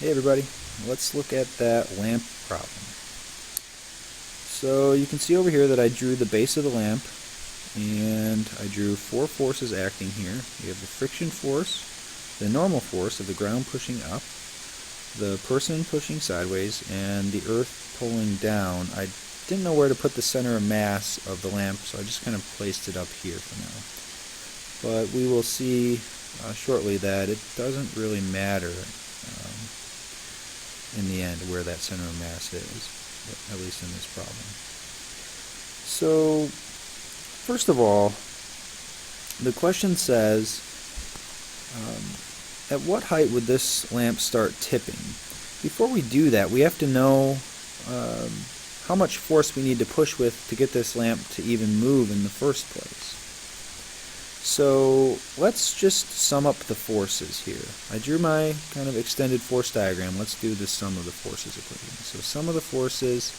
Hey everybody, let's look at that lamp problem. So you can see over here that I drew the base of the lamp and I drew four forces acting here. You have the friction force, the normal force of the ground pushing up, the person pushing sideways, and the earth pulling down. I didn't know where to put the center of mass of the lamp, so I just kind of placed it up here for now. But we will see shortly that it doesn't really matter in the end where that center of mass is, at least in this problem. So first of all, the question says, at what height would this lamp start tipping? Before we do that, we have to know how much force we need to push with to get this lamp to even move in the first place. So let's just sum up the forces here. I drew my kind of extended force diagram. Let's do the sum of the forces equation. So sum of the forces,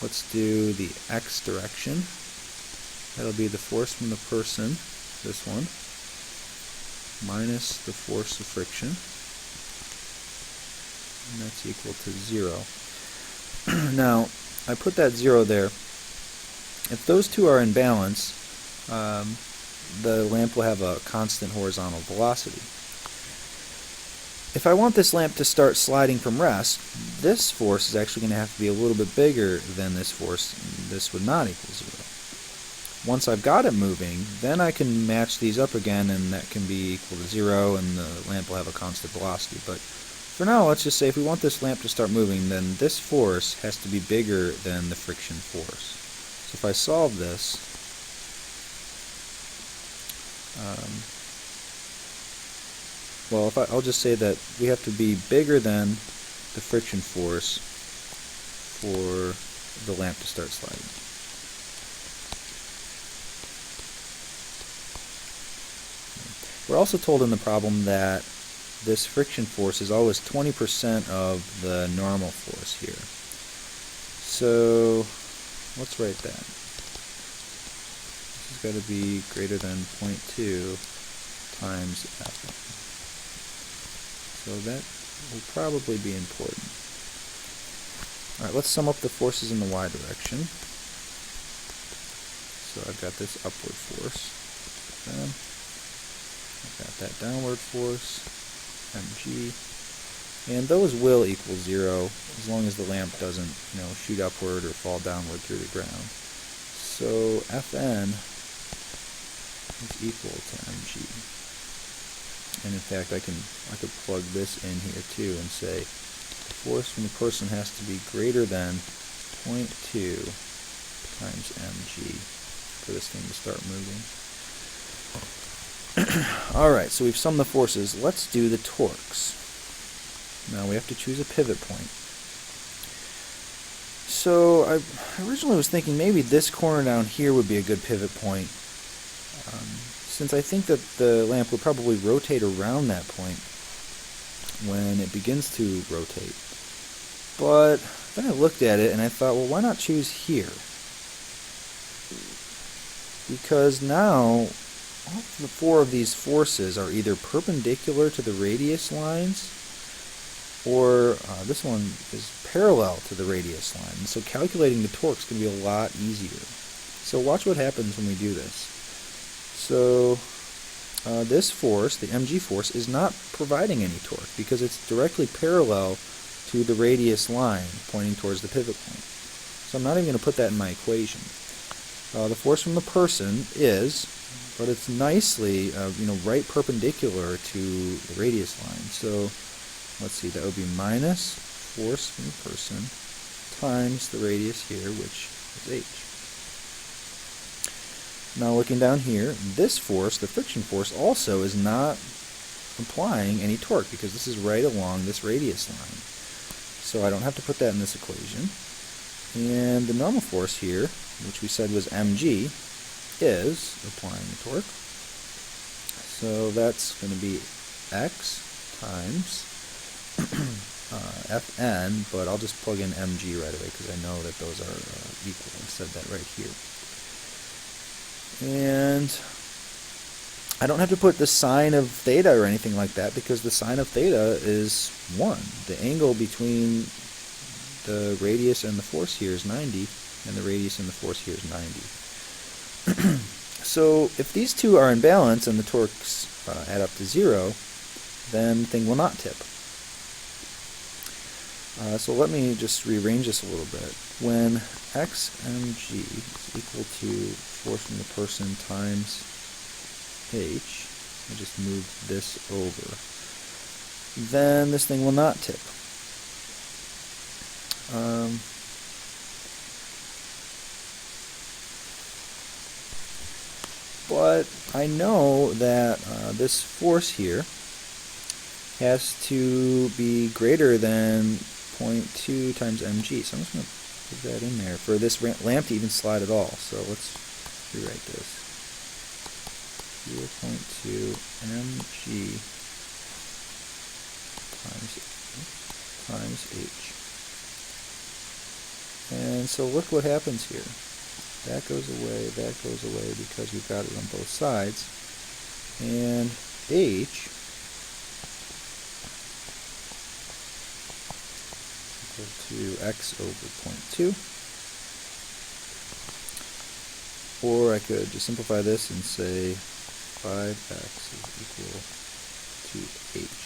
let's do the x direction. That'll be the force from the person, this one, minus the force of friction. And that's equal to 0. Now, I put that 0 there. If those two are in balance, the lamp will have a constant horizontal velocity. If I want this lamp to start sliding from rest, this force is actually going to have to be a little bit bigger than this force. This would not equal 0. Once I've got it moving, then I can match these up again, and that can be equal to 0, and the lamp will have a constant velocity. But for now, let's just say if we want this lamp to start moving, then this force has to be bigger than the friction force. So if I solve this, I'll just say that we have to be bigger than the friction force for the lamp to start sliding. We're also told in the problem that this friction force is always 20% of the normal force here. So let's write that. This has got to be greater than 0.2 times F. So that will probably be important. Alright, let's sum up the forces in the y direction. So I've got this upward force. I've got that downward force, mg. And those will equal 0 as long as the lamp doesn't, shoot upward or fall downward through the ground. So Fn is equal to mg. And in fact, I could plug this in here too and say the force from the person has to be greater than 0.2 times mg for this thing to start moving. Alright, so we've summed the forces. Let's do the torques. Now we have to choose a pivot point. So I originally was thinking maybe this corner down here would be a good pivot point, since I think that the lamp would probably rotate around that point when it begins to rotate. But then I looked at it and I thought, well, why not choose here? Because now all of the four of these forces are either perpendicular to the radius lines, or this one is parallel to the radius line. And so calculating the torques can be a lot easier. So watch what happens when we do this. So this force, the mg force, is not providing any torque because it's directly parallel to the radius line pointing towards the pivot point. So I'm not even going to put that in my equation. The force from the person is, but it's nicely, right perpendicular to the radius line. So let's see, that would be minus force from the person times the radius here, which is h. Now looking down here, this force, the friction force, also is not applying any torque because this is right along this radius line. So I don't have to put that in this equation. And the normal force here, which we said was mg, is applying the torque. So that's going to be x times Fn, but I'll just plug in mg right away because I know that those are equal. I said that right here. And I don't have to put the sine of theta or anything like that because the sine of theta is 1. The angle between the radius and the force here is 90, and the radius and the force here is 90. So if these two are in balance and the torques add up to 0, then the thing will not tip. So let me just rearrange this a little bit. When xmg is equal to force from the person times h, I just move this over, then this thing will not tip. But I know that this force here has to be greater than 0.2 times mg. So I'm just going to put that in there for this lamp to even slide at all. So let's rewrite this. 0.2 mg times h. And so look what happens here. That goes away because we've got it on both sides. And h equal to x over 0.2. Or I could just simplify this and say 5x is equal to h.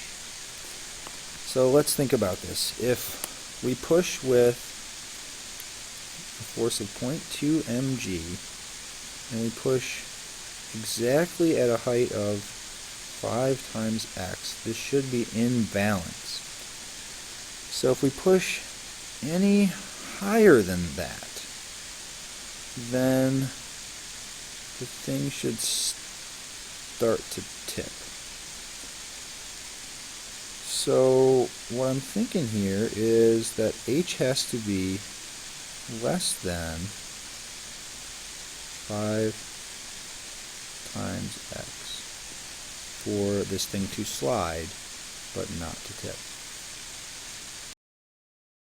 So let's think about this. If we push with a force of 0.2 mg and we push exactly at a height of 5 times x, this should be in balance. So if we push any higher than that, then the thing should start to tip. So what I'm thinking here is that h has to be less than 5 times x for this thing to slide but not to tip.